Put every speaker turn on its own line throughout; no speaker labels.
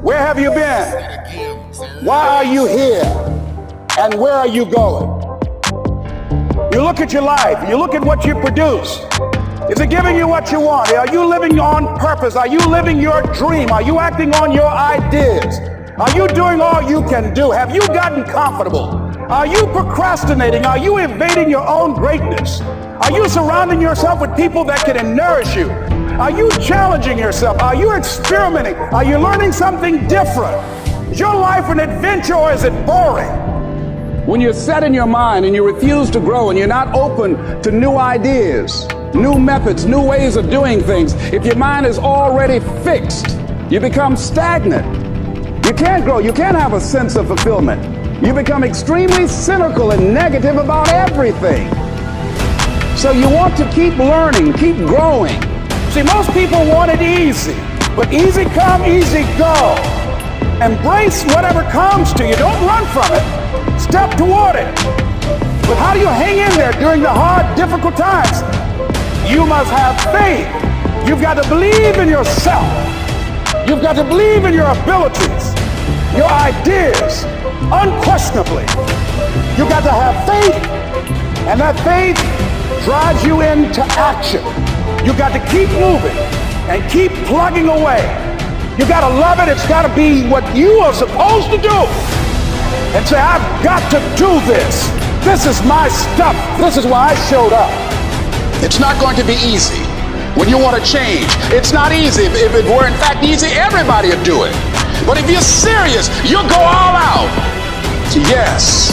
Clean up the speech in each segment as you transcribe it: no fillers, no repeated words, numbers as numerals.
Where have you been? Why are you here? And where are you going? You look at your life, you look at what you produce. Is it giving you what you want? Are you living on purpose? Are you living your dream? Are you acting on your ideas? Are you doing all you can do? Have you gotten comfortable? Are you procrastinating? Are you evading your own greatness? Are you surrounding yourself with people that can nourish you? Are you challenging yourself? Are you experimenting? Are you learning something different? Is your life an adventure or is it boring? When you're set in your mind and you refuse to grow and you're not open to new ideas, new methods, new ways of doing things, if your mind is already fixed, you become stagnant. You can't grow. You can't have a sense of fulfillment. You become extremely cynical and negative about everything. So you want to keep learning, keep growing. See, most people want it easy, but easy come, easy go. Embrace whatever comes to you. Don't run from it. Step toward it. But how do you hang in there during the hard, difficult times? You must have faith. You've got to believe in yourself. You've got to believe in your abilities, your ideas, unquestionably. You've got to have faith, and that faith drives you into action. You got to keep moving and keep plugging away. You got to love it. It's got to be what you are supposed to do. And say, I've got to do this. This is my stuff. This is why I showed up. It's not going to be easy when you want to change. It's not easy. If it were in fact easy, everybody would do it. But if you're serious, you'll go all out. Yes,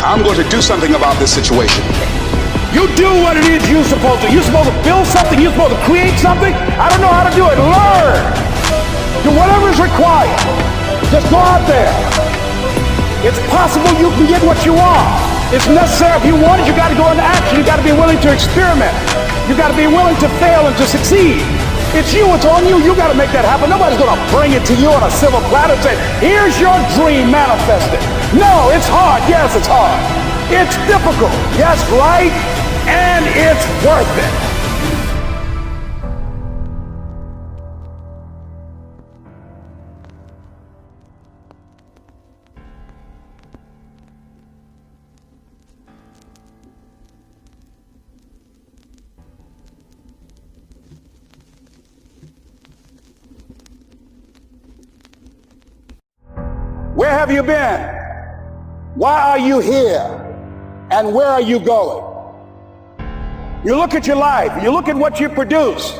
I'm going to do something about this situation. You do what it is you're supposed to. You're supposed to build something. You're supposed to create something. I don't know how to do it. Learn. Do whatever is required. Just go out there. It's possible you can get what you want. It's necessary. If you want it, you got to go into action. You got to be willing to experiment. You got to be willing to fail and to succeed. It's you. It's on you. You got to make that happen. Nobody's going to bring it to you on a silver platter and say, here's your dream manifested. No, it's hard. Yes, it's hard. It's difficult. Yes, right. And it's worth it. Where have you been? Why are you here? And where are you going? You look at your life, you look at what you produce.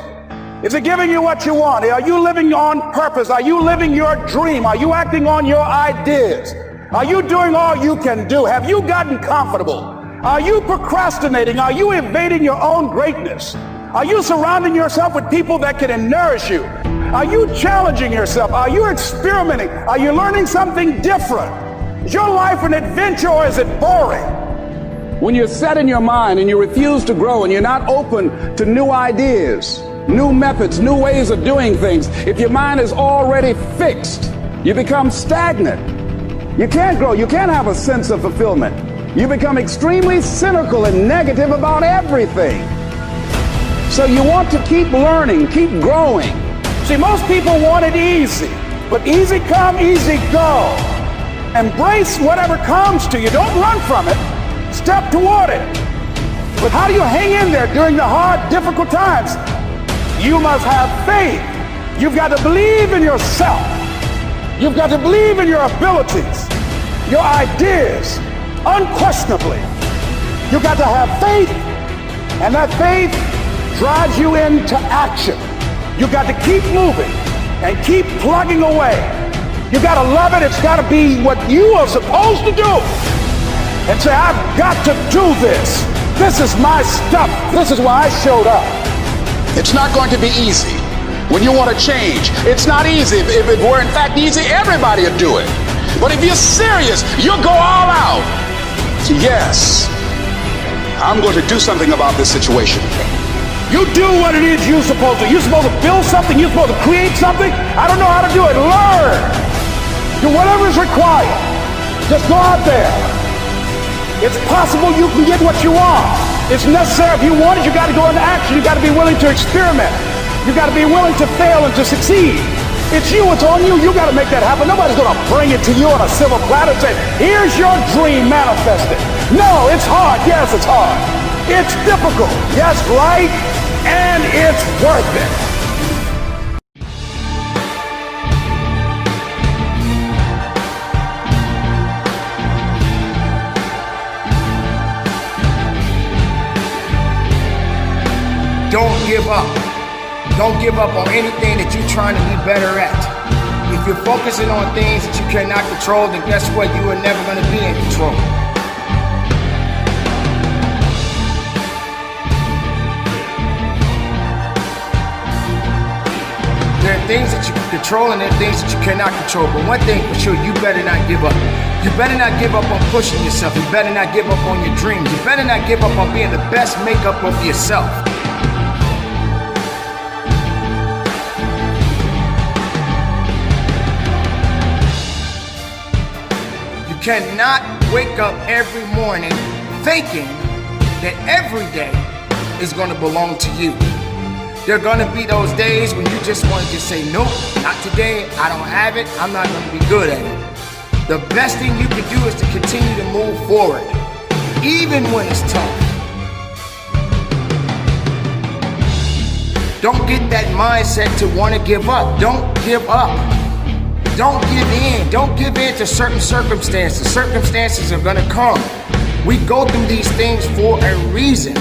Is it giving you what you want? Are you living on purpose? Are you living your dream? Are you acting on your ideas? Are you doing all you can do? Have you gotten comfortable? Are you procrastinating? Are you evading your own greatness? Are you surrounding yourself with people that can nourish you? Are you challenging yourself? Are you experimenting? Are you learning something different? Is your life an adventure or is it boring? When you're set in your mind and you refuse to grow and you're not open to new ideas, new methods, new ways of doing things, if your mind is already fixed, you become stagnant. You can't grow. You can't have a sense of fulfillment. You become extremely cynical and negative about everything. So you want to keep learning, keep growing. See, most people want it easy, but easy come, easy go. Embrace whatever comes to you. Don't run from it. Step toward it. But how do you hang in there during the hard, difficult times? You must have faith. You've got to believe in yourself. You've got to believe in your abilities, your ideas, unquestionably. You've got to have faith, and that faith drives you into action. You've got to keep moving and keep plugging away. You've got to love it. It's got to be what you are supposed to do. And say, I've got to do this. This is my stuff. This is why I showed up. It's not going to be easy when you want to change. It's not easy. If it were in fact easy, everybody would do it. But if you're serious, you'll go all out. Yes, I'm going to do something about this situation. You do what it is you're supposed to. You're supposed to build something. You're supposed to create something. I don't know how to do it. Learn. Do whatever is required. Just go out there. It's possible you can get what you want. It's necessary. If you want it, you got to go into action. You got to be willing to experiment. You got to be willing to fail and to succeed. It's you, it's on you. You got to make that happen. Nobody's going to bring it to you on a silver platter and say, here's your dream, manifest it. No, it's hard. Yes, it's hard. It's difficult. Yes, right? And it's worth it.
Don't give up. Don't give up on anything that you're trying to be better at. If you're focusing on things that you cannot control, then guess what? You are never going to be in control. There are things that you can control and there are things that you cannot control. But one thing for sure, you better not give up. You better not give up on pushing yourself. You better not give up on your dreams. You better not give up on being the best makeup of yourself. You cannot wake up every morning thinking that every day is going to belong to you. There are going to be those days when you just want to just say, nope, not today, I don't have it, I'm not going to be good at it. The best thing you can do is to continue to move forward, even when it's tough. Don't get that mindset to want to give up. Don't give up. Don't give in. Don't give in to certain circumstances. Circumstances are going to come. We go through these things for a reason.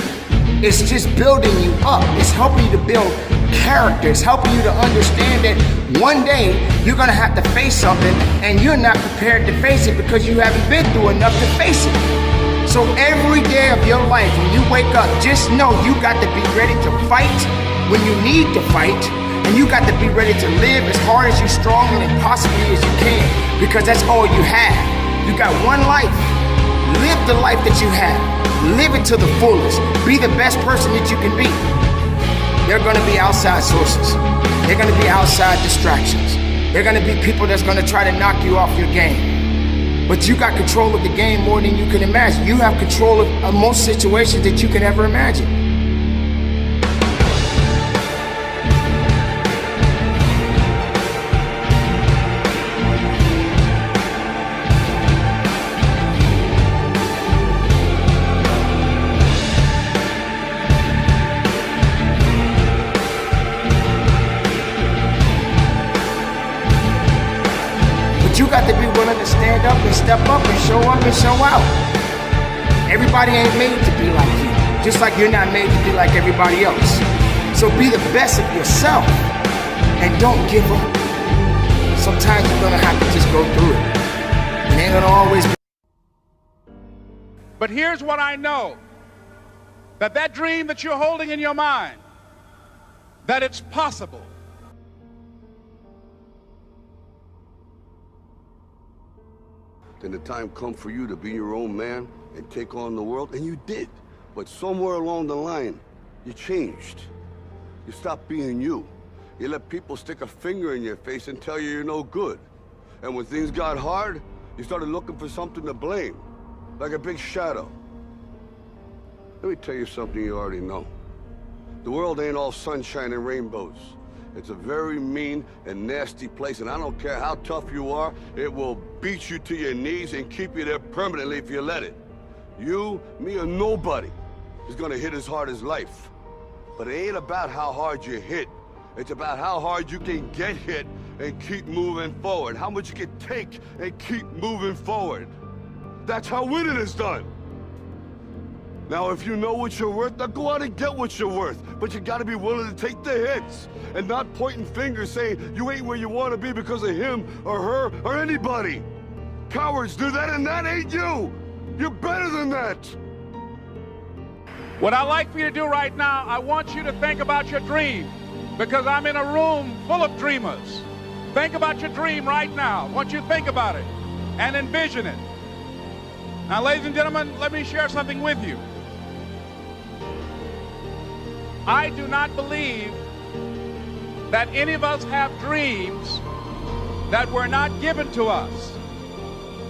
It's just building you up. It's helping you to build character. It's helping you to understand that one day you're going to have to face something and you're not prepared to face it because you haven't been through enough to face it. So every day of your life, when you wake up, just know you got to be ready to fight when you need to fight. And you got to be ready to live as hard as you strongly and possibly as you can, because that's all you have. You got one life. Live the life that you have. Live it to the fullest. Be the best person that you can be. There are going to be outside sources. There are going to be outside distractions. There are going to be people that's going to try to knock you off your game. But you got control of the game more than you can imagine. You have control of most situations that you can ever imagine. You got to be willing to stand up and step up and show out. Everybody ain't made to be like you, just like you're not made to be like everybody else. So be the best of yourself and don't give up. Sometimes you're gonna have to just go through it. It ain't gonna always be.
But here's what I know, that dream that you're holding in your mind, that it's possible.
Then the time come for you to be your own man and take on the world, and you did. But somewhere along the line, you changed. You stopped being you. You let people stick a finger in your face and tell you you're no good. And when things got hard, you started looking for something to blame, like a big shadow. Let me tell you something you already know. The world ain't all sunshine and rainbows. It's a very mean and nasty place, and I don't care how tough you are, it will beat you to your knees and keep you there permanently if you let it. You, me, or nobody is gonna hit as hard as life. But it ain't about how hard you hit. It's about how hard you can get hit and keep moving forward. How much you can take and keep moving forward. That's how winning is done. Now, if you know what you're worth, now go out and get what you're worth. But you gotta be willing to take the hits and not pointing fingers saying you ain't where you wanna be because of him or her or anybody. Cowards do that, and that ain't you. You're better than that.
What I'd like for you to do right now, I want you to think about your dream, because I'm in a room full of dreamers. Think about your dream right now. I want you to think about it and envision it. Now, ladies and gentlemen, let me share something with you. I do not believe that any of us have dreams that were not given to us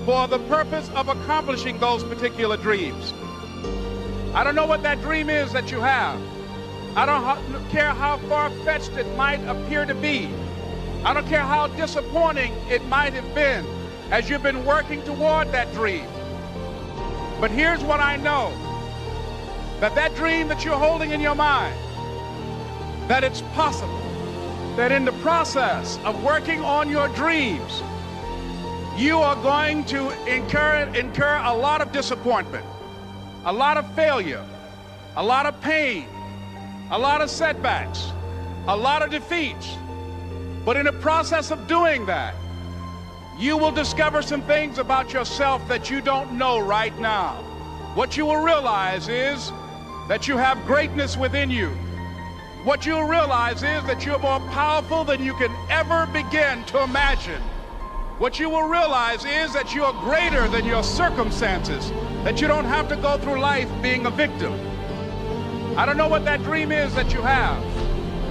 for the purpose of accomplishing those particular dreams. I don't know what that dream is that you have. I don't care how far-fetched it might appear to be. I don't care how disappointing it might have been as you've been working toward that dream. But here's what I know, that dream that you're holding in your mind, that it's possible that in the process of working on your dreams, you are going to incur a lot of disappointment, a lot of failure, a lot of pain, a lot of setbacks, a lot of defeats. But in the process of doing that, you will discover some things about yourself that you don't know right now. What you will realize is that you have greatness within you. What you'll realize is that you're more powerful than you can ever begin to imagine. What you will realize is that you're greater than your circumstances, that you don't have to go through life being a victim. I don't know what that dream is that you have.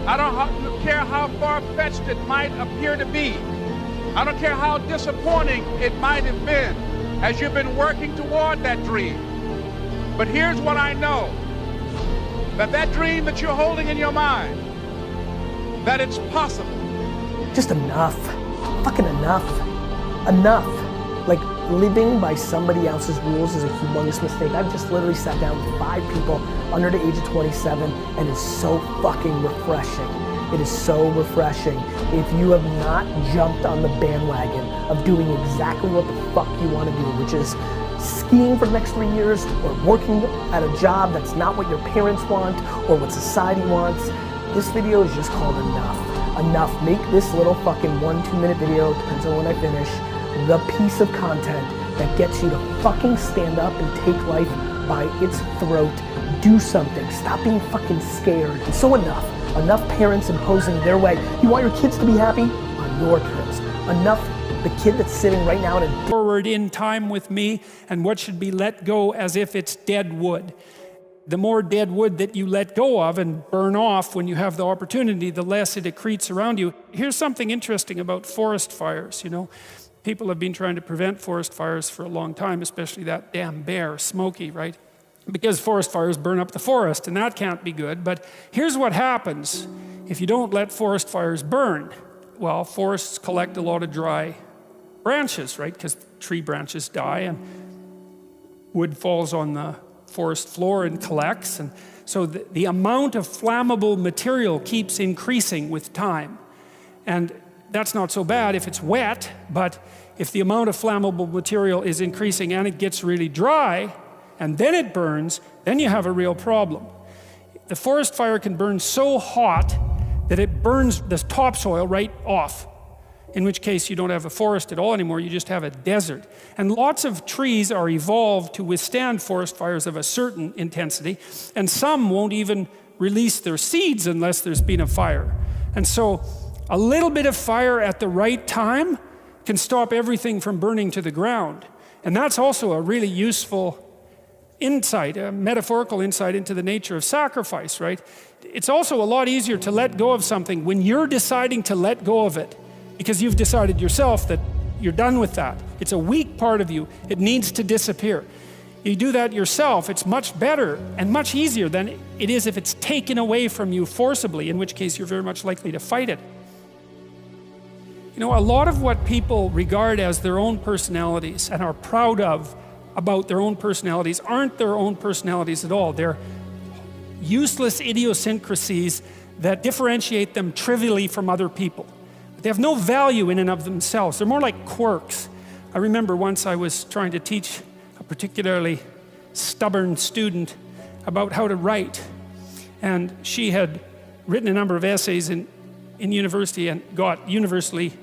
I don't care how far-fetched it might appear to be. I don't care how disappointing it might have been as you've been working toward that dream. But here's what I know, that dream that you're holding in your mind, that it's possible.
Just enough. Fucking enough. Enough. Like, living by somebody else's rules is a humongous mistake. I've just literally sat down with 5 people under the age of 27, and it's so fucking refreshing. It is so refreshing. If you have not jumped on the bandwagon of doing exactly what the fuck you want to do, which is skiing for the next 3 years, or working at a job that's not what your parents want, or what society wants, this video is just called enough. Enough. Make this little fucking 1-2 minute video, depends on when I finish, the piece of content that gets you to fucking stand up and take life by its throat. Do something. Stop being fucking scared. And so enough. Enough parents imposing their way. You want your kids to be happy? On your terms. Enough the kid that's sitting right now in a
forward in time with me, and what should be let go as if it's dead wood. The more dead wood that you let go of and burn off when you have the opportunity, the less it accretes around you. Here's something interesting about forest fires, you know. People have been trying to prevent forest fires for a long time, especially that damn bear, Smokey, right? Because forest fires burn up the forest, and that can't be good. But here's what happens if you don't let forest fires burn. Well, forests collect a lot of dry branches, right? Because tree branches die and wood falls on the forest floor and collects. And so the amount of flammable material keeps increasing with time. And that's not so bad if it's wet, but if the amount of flammable material is increasing and it gets really dry, and then it burns, then you have a real problem. The forest fire can burn so hot that it burns the topsoil right off, in which case you don't have a forest at all anymore, you just have a desert. And lots of trees are evolved to withstand forest fires of a certain intensity, and some won't even release their seeds unless there's been a fire. And so a little bit of fire at the right time can stop everything from burning to the ground. And that's also a really useful insight, a metaphorical insight into the nature of sacrifice, right? It's also a lot easier to let go of something when you're deciding to let go of it, because you've decided yourself that you're done with that. It's a weak part of you. It needs to disappear. You do that yourself, it's much better and much easier than it is if it's taken away from you forcibly, in which case you're very much likely to fight it. You know, a lot of what people regard as their own personalities and are proud of about their own personalities aren't their own personalities at all. They're useless idiosyncrasies that differentiate them trivially from other people. They have no value in and of themselves. They're more like quirks. I remember once I was trying to teach a particularly stubborn student about how to write. And she had written a number of essays in university and got universally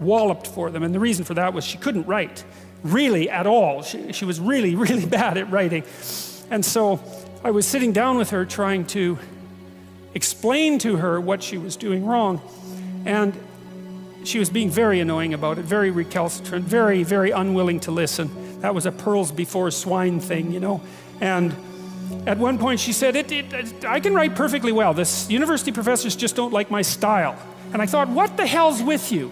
walloped for them. And the reason for that was she couldn't write, really at all. She was really, really bad at writing. And so I was sitting down with her trying to explain to her what she was doing wrong. And she was being very annoying about it, very recalcitrant, very, very unwilling to listen. That was a pearls before swine thing, you know. And at one point she said, I can write perfectly well. This university professors just don't like my style. And I thought, what the hell's with you?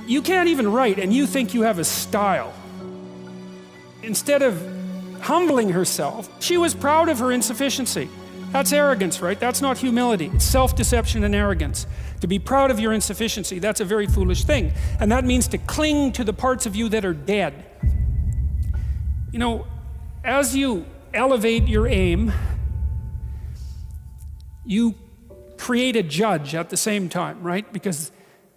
You can't even write and you think you have a style. Instead of humbling herself, she was proud of her insufficiency. That's arrogance, right? That's not humility. It's self-deception and arrogance. To be proud of your insufficiency, that's a very foolish thing. And that means to cling to the parts of you that are dead. You know, as you elevate your aim, you create a judge at the same time, right? Because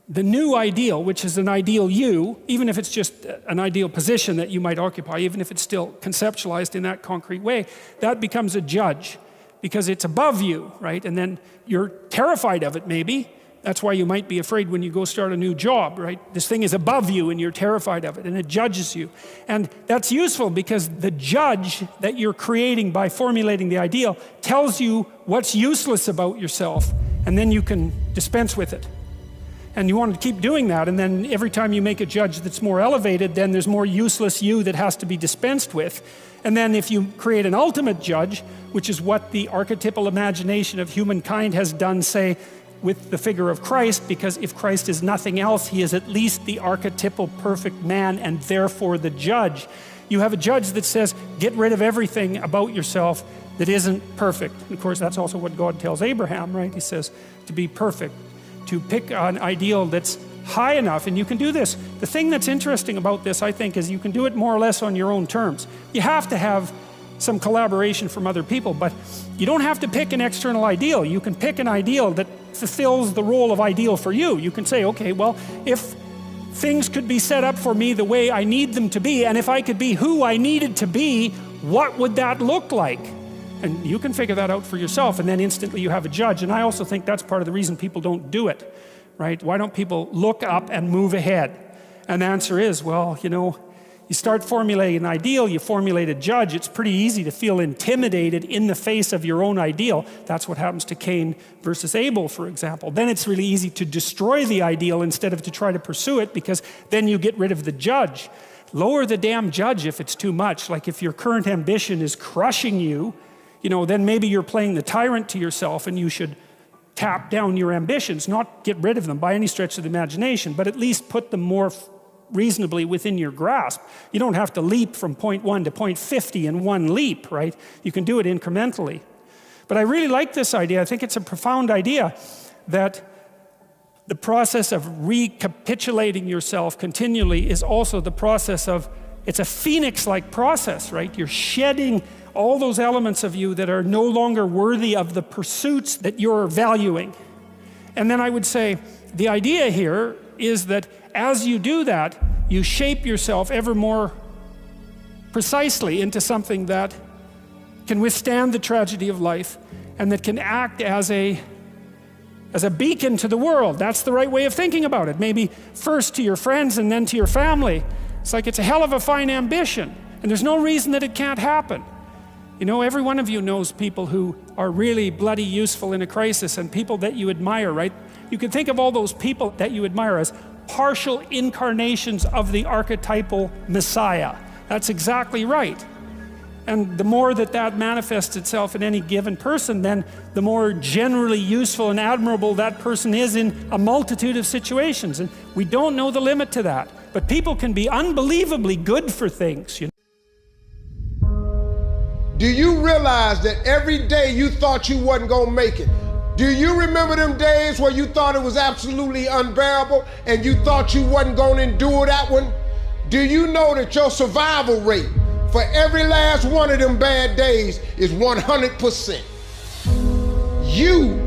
the new ideal, which is an ideal you, even if it's just an ideal position that you might occupy, even if it's still conceptualized in that concrete way, that becomes a judge because it's above you, right? And then you're terrified of it, maybe. That's why you might be afraid when you go start a new job, right? This thing is above you and you're terrified of it and it judges you. And that's useful because the judge that you're creating by formulating the ideal tells you what's useless about yourself, and then you can dispense with it. And you want to keep doing that, and then every time you make a judge that's more elevated, then there's more useless you that has to be dispensed with. And then if you create an ultimate judge, which is what the archetypal imagination of humankind has done, say, with the figure of Christ, because if Christ is nothing else, he is at least the archetypal perfect man and therefore the judge. You have a judge that says, get rid of everything about yourself that isn't perfect. And of course, that's also what God tells Abraham, right? He says to be perfect, to pick an ideal that's high enough, and you can do this. The thing that's interesting about this, I think, is you can do it more or less on your own terms. You have to have some collaboration from other people, but you don't have to pick an external ideal. You can pick an ideal that fulfills the role of ideal for you. You can say, okay, well, if things could be set up for me the way I need them to be, and if I could be who I needed to be, what would that look like? And you can figure that out for yourself, and then instantly you have a judge. And I also think that's part of the reason people don't do it, right? Why don't people look up and move ahead? And the answer is, well, you know, you start formulating an ideal, you formulate a judge, it's pretty easy to feel intimidated in the face of your own ideal. That's what happens to Cain versus Abel, for example. Then it's really easy to destroy the ideal instead of to try to pursue it, because then you get rid of the judge. Lower the damn judge if it's too much. Like if your current ambition is crushing you, you know, then maybe you're playing the tyrant to yourself, and you should tap down your ambitions, not get rid of them by any stretch of the imagination, but at least put them more reasonably within your grasp. You don't have to leap from point 1 to point 50 in one leap, right? You can do it incrementally. But I really like this idea. I think it's a profound idea that the process of recapitulating yourself continually is also the process of, it's a phoenix-like process, right? You're shedding all those elements of you that are no longer worthy of the pursuits that you're valuing. And then I would say, the idea here is that as you do that, you shape yourself ever more precisely into something that can withstand the tragedy of life and that can act as a beacon to the world. That's the right way of thinking about it. Maybe first to your friends and then to your family. It's like it's a hell of a fine ambition, and there's no reason that it can't happen. You know, every one of you knows people who are really bloody useful in a crisis, and people that you admire, right? You can think of all those people that you admire as partial incarnations of the archetypal Messiah. That's exactly right. And the more that that manifests itself in any given person, then the more generally useful and admirable that person is in a multitude of situations. And we don't know the limit to that. But people can be unbelievably good for things, you know.
Do you realize that every day you thought you wasn't gonna make it? Do you remember them days where you thought it was absolutely unbearable and you thought you wasn't gonna endure that one? Do you know that your survival rate for every last one of them bad days is 100%?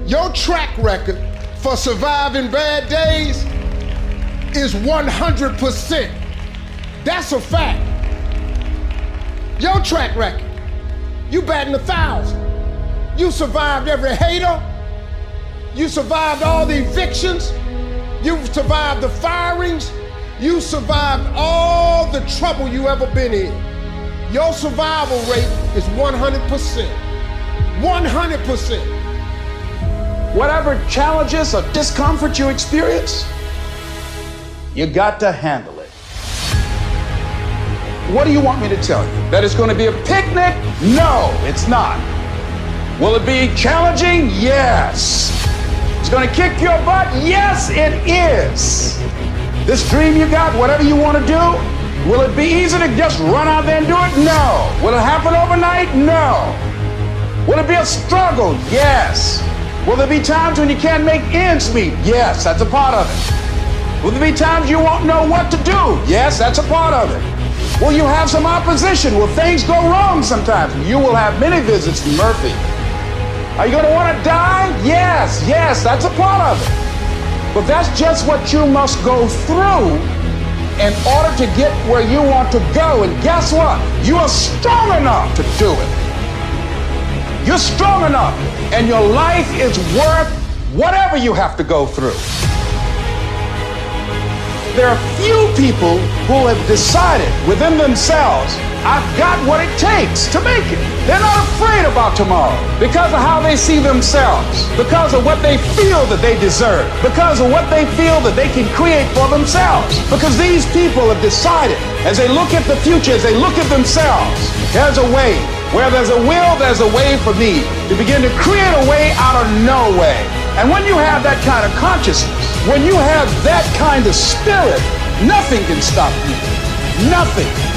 Your track record for surviving bad days is 100%. That's a fact. Your track record. You batting 1,000. You survived every hater. You survived all the evictions. You survived the firings. You survived all the trouble you ever been in. Your survival rate is 100%. 100%.
Whatever challenges or discomfort you experience, you got to handle it. What do you want me to tell you? That it's going to be a picnic? No, it's not. Will it be challenging? Yes. It's going to kick your butt? Yes, it is. This dream you got, whatever you want to do, will it be easy to just run out there and do it? No. Will it happen overnight? No. Will it be a struggle? Yes. Will there be times when you can't make ends meet? Yes, that's a part of it. Will there be times you won't know what to do? Yes, that's a part of it. Will you have some opposition? Will things go wrong sometimes? You will have many visits from Murphy. Are you going to want to die? Yes, that's a part of it. But that's just what you must go through in order to get where you want to go. And guess what? You are strong enough to do it. You're strong enough, and your life is worth whatever you have to go through. There are few people who have decided within themselves, I've got what it takes to make it. They're not afraid about tomorrow because of how they see themselves, because of what they feel that they deserve, because of what they feel that they can create for themselves. Because these people have decided, as they look at the future, as they look at themselves, there's a way. Where there's a will, there's a way for me to begin to create a way out of no way. And when you have that kind of consciousness, when you have that kind of spirit, nothing can stop you. Nothing.